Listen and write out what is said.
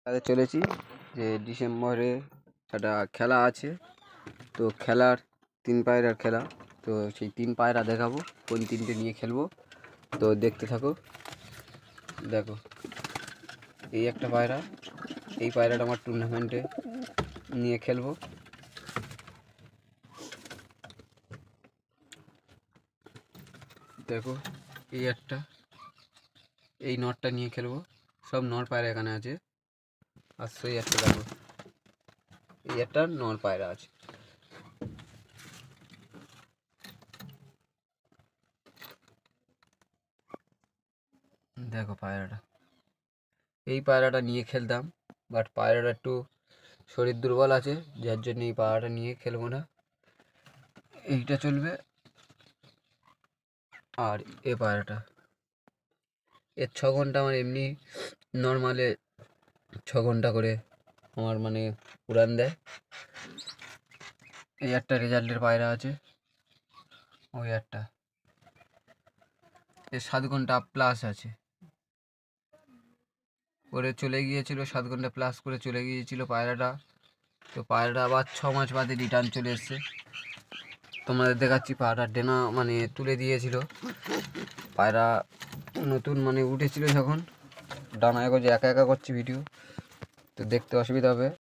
তাদের চলেছি যে ডিসেম্বরে একটা খেলা আছে, তো খেলার 3 পায়রার খেলা। তো সেই 3 পায়রা দেখাবো কোন 3টে নিয়ে খেলবো, তো দেখতে থাকো। দেখো, এই একটা পায়রা, এই পায়রাটা আমার টুর্নামেন্টে নিয়ে খেলবো। দেখো, এই একটা, এই নটটা নিয়ে খেলবো। সব নর পায়রা এখানে আছে। আর সেই একটা দেখো, এই একটা নর পায়রা আছে। দেখো পায়রাটা, এই পায়রাটা নিয়ে খেলতাম, বাট পায়রাটা একটু শরীর দুর্বল আছে, যার জন্য এই পায়রাটা নিয়ে খেলবো না। এইটা চলবে। আর এ পায়রাটা, এর 6 ঘন্টা আমার এমনি নর্মালে 6 ঘন্টা করে আমার মানে উড়ান দেয়। এই একটা রেজাল্টের পায়রা আছে, ওই একটা, এর 7 ঘন্টা প্লাস আছে করে চলে গিয়েছিল, 7 ঘন্টা প্লাস করে চলে গিয়েছিল পায়রাটা। তো পায়রাটা আবার 6 মাস বাদে রিটার্ন চলে এসছে। তোমাদের দেখাচ্ছি, পায়রা ডেনা মানে তুলে দিয়েছিল। পায়রা নতুন মানে উঠেছিল যখন, ডানায় যে একা একা করছি ভিডিও, তো দেখতে অসুবিধা হবে।